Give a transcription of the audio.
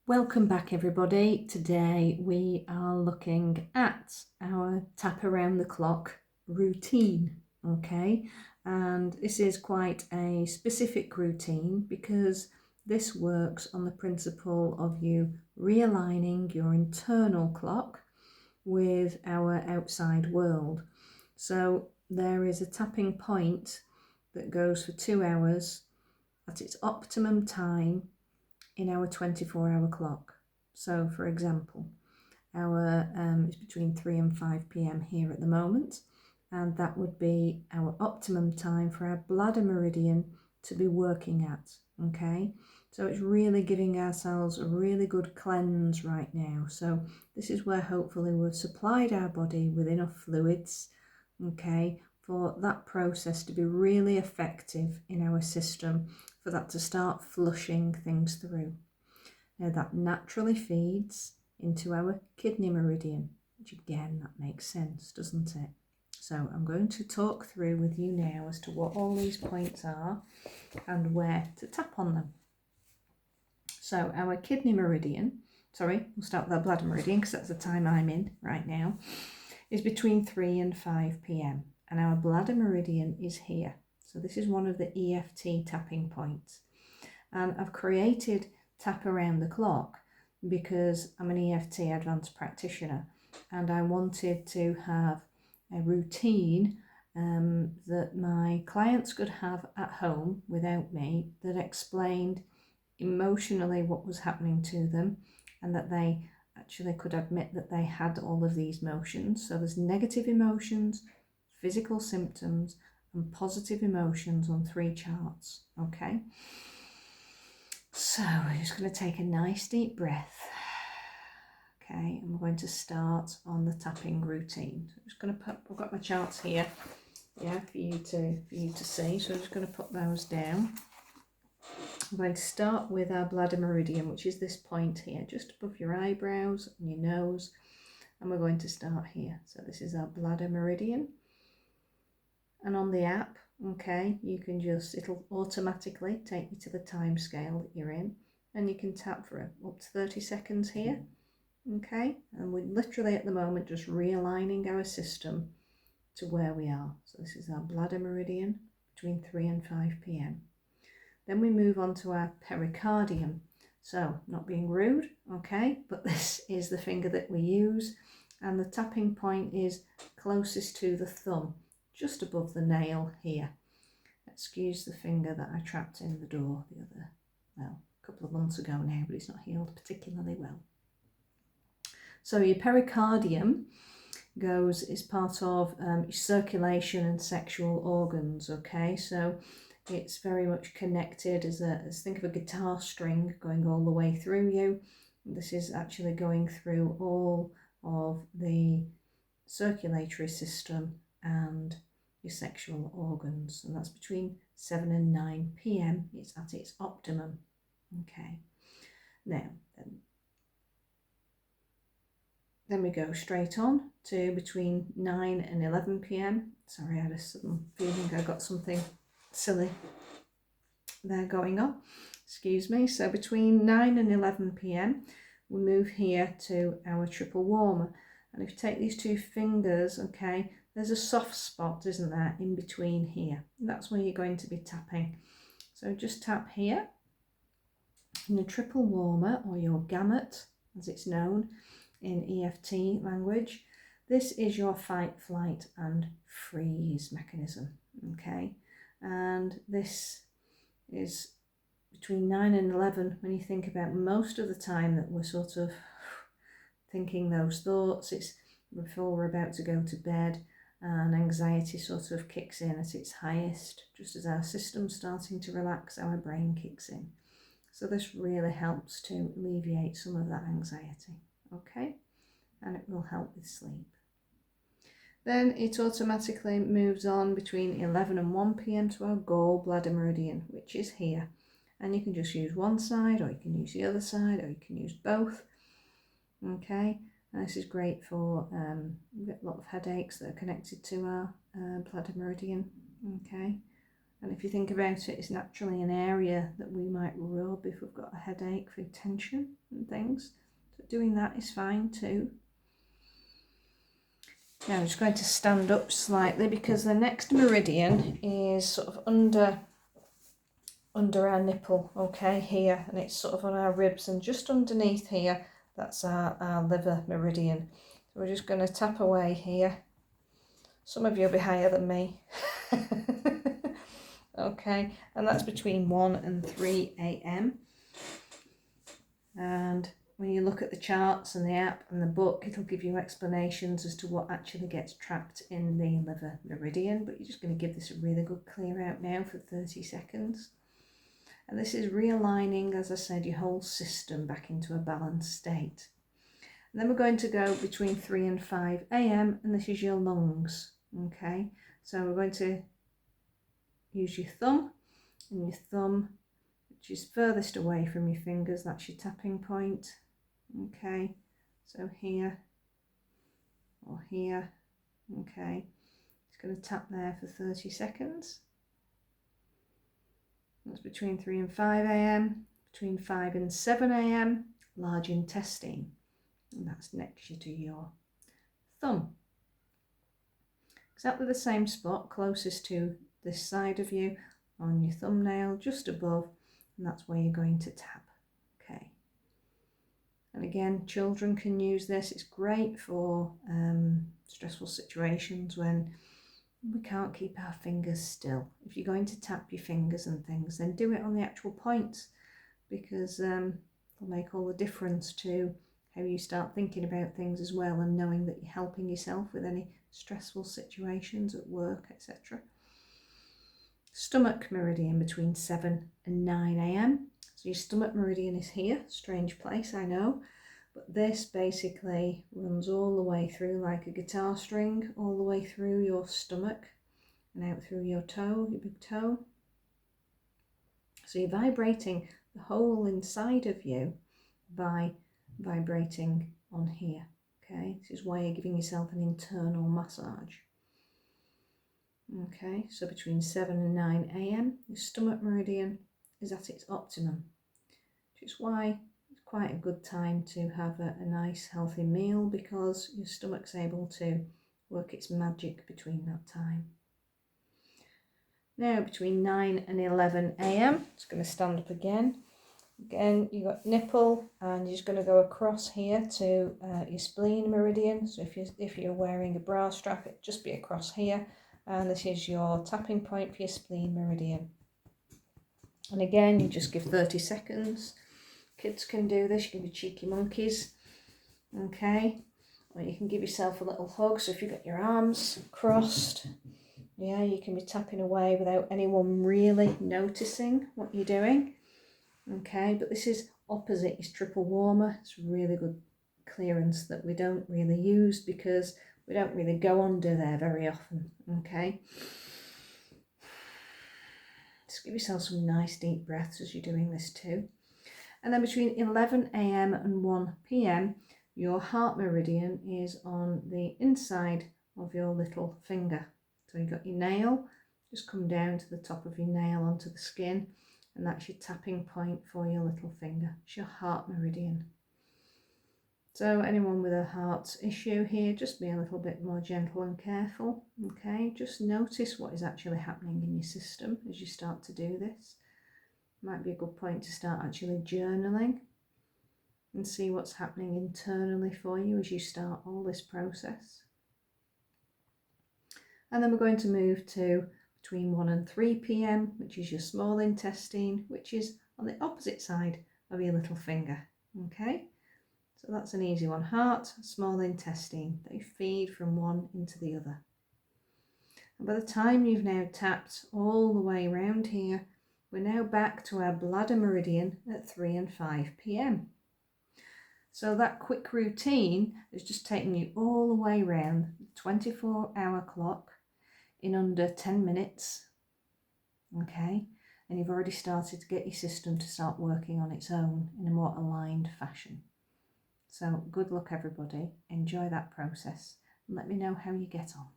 Welcome back everybody. Today we are looking at our tap around the clock routine, okay? And this is quite a specific routine because this works on the principle of you realigning your internal clock with our outside world. So there is a tapping point that goes for 2 hours at its optimum time in our 24-hour clock. So for example, our it's between 3 and 5 p.m. here at the moment, and that would be our optimum time for our bladder meridian to be working at. Okay, so it's really giving ourselves a really good cleanse right now. So this is where hopefully we've supplied our body with enough fluids, okay, for that process to be really effective in our system, for that to start flushing things through. Now that naturally feeds into our kidney meridian, which again, that makes sense, doesn't it? So I'm going to talk through with you now as to what all these points are and where to tap on them. So our kidney meridian, we'll start with our bladder meridian because that's the time I'm in right now, is between 3 and 5 p.m. and our bladder meridian is here. So this is one of the EFT tapping points. And I've created tap around the clock because I'm an EFT advanced practitioner and I wanted to have a routine that my clients could have at home without me, that explained emotionally what was happening to them and that they actually could admit that they had all of these emotions. So there's negative emotions, physical symptoms and positive emotions on 3 charts. Okay, so we're just going to take a nice deep breath. Okay, and we're going to start on the tapping routine. So I'm just going to put, I've got my charts here, yeah, for you to see. So I'm just going to put those down. I'm going to start with our bladder meridian, which is this point here, just above your eyebrows and your nose. And we're going to start here. So this is our bladder meridian. And on the app, okay, you can just, it'll automatically take you to the time scale that you're in, and you can tap for up to 30 seconds here. Okay, and we're literally at the moment just realigning our system to where we are. So this is our bladder meridian between 3 and 5 p.m. Then we move on to our pericardium. So not being rude, okay, but this is the finger that we use, and the tapping point is closest to the thumb, just above the nail here. Excuse the finger that I trapped in the door a couple of months ago now, but it's not healed particularly well. So your pericardium is part of circulation and sexual organs, okay? So it's very much connected as think of a guitar string going all the way through you. This is actually going through all of the circulatory system and your sexual organs, and that's between 7 and 9 p.m. It's at its optimum. Okay, now then we go straight on to between 9 and 11 p.m. Sorry, I had a sudden feeling I got something silly there going on, excuse me. So between 9 and 11 p.m. we move here to our triple warmer, and if you take these 2 fingers, okay, there's a soft spot, isn't there, in between here. That's where you're going to be tapping. So just tap here in the triple warmer, or your gamut as it's known in EFT language. This is your fight, flight and freeze mechanism, okay? And this is between 9 and 11 when you think about most of the time that we're sort of thinking those thoughts. It's before we're about to go to bed, and anxiety sort of kicks in at its highest. Just as our system's starting to relax, our brain kicks in. So this really helps to alleviate some of that anxiety, okay? And it will help with sleep. Then it automatically moves on between 11 and 1 p.m. to our gallbladder meridian, which is here. And you can just use one side, or you can use the other side, or you can use both. Okay, and this is great for we get a lot of headaches that are connected to our bladder meridian. Okay, And if you think about it, it's naturally an area that we might rub if we've got a headache for tension and things. So doing that is fine too. Now I'm just going to stand up slightly because the next meridian is sort of under our nipple, okay, here, and it's sort of on our ribs, and just underneath here, that's our liver meridian. So we're just going to tap away here. Some of you will be higher than me. Okay, and that's between 1 and 3 a.m. And when you look at the charts and the app and the book, it'll give you explanations as to what actually gets trapped in the liver meridian, but you're just going to give this a really good clear out now for 30 seconds. And this is realigning, as I said, your whole system back into a balanced state. And then we're going to go between 3 and 5 a.m. and this is your lungs, okay? So we're going to use your thumb, and your thumb, which is furthest away from your fingers, that's your tapping point, okay? So here or here, okay? It's going to tap there for 30 seconds. That's between 3 and 5 a.m, between 5 and 7 a.m, large intestine, and that's next to your thumb. Exactly the same spot, closest to this side of you, on your thumbnail, just above, and that's where you're going to tap, okay? And again, children can use this. It's great for stressful situations when we can't keep our fingers still. If you're going to tap your fingers and things, then do it on the actual points, because they'll make all the difference to how you start thinking about things as well, and knowing that you're helping yourself with any stressful situations at work, etc. Stomach meridian between 7 and 9 a.m. So your stomach meridian is here, strange place, I know, but this basically runs all the way through like a guitar string, all the way through your stomach and out through your toe, your big toe. So you're vibrating the whole inside of you by vibrating on here, okay? This is why you're giving yourself an internal massage. Okay, so between 7 and 9 a.m, your stomach meridian is at its optimum, which is why it's quite a good time to have a nice healthy meal, because your stomach's able to work its magic between that time. Now between 9 and 11 a.m, it's going to stand up again. Again, you've got nipple, and you're just going to go across here to your spleen meridian. So if you're wearing a bra strap, it'd just be across here. And this is your tapping point for your spleen meridian. And again, you just give 30 seconds. Kids can do this, you can be cheeky monkeys, okay? Or you can give yourself a little hug. So if you've got your arms crossed, yeah, you can be tapping away without anyone really noticing what you're doing, okay? But this is opposite your triple warmer. It's really good clearance that we don't really use because we don't really go under there very often, okay? Just give yourself some nice deep breaths as you're doing this too. And then between 11 a.m. and 1 p.m, your heart meridian is on the inside of your little finger. So you've got your nail, just come down to the top of your nail onto the skin, and that's your tapping point for your little finger. It's your heart meridian. So anyone with a heart issue here, just be a little bit more gentle and careful, okay? Just notice what is actually happening in your system as you start to do this. Might be a good point to start actually journaling and see what's happening internally for you as you start all this process. And then we're going to move to between 1 and 3 p.m, which is your small intestine, which is on the opposite side of your little finger, okay? So that's an easy one. Heart, small intestine. They feed from one into the other. And by the time you've now tapped all the way around here, we're now back to our bladder meridian at 3 and 5 p.m. So that quick routine is just taking you all the way around the 24-hour clock in under 10 minutes. Okay, and you've already started to get your system to start working on its own in a more aligned fashion. So good luck everybody, enjoy that process and let me know how you get on.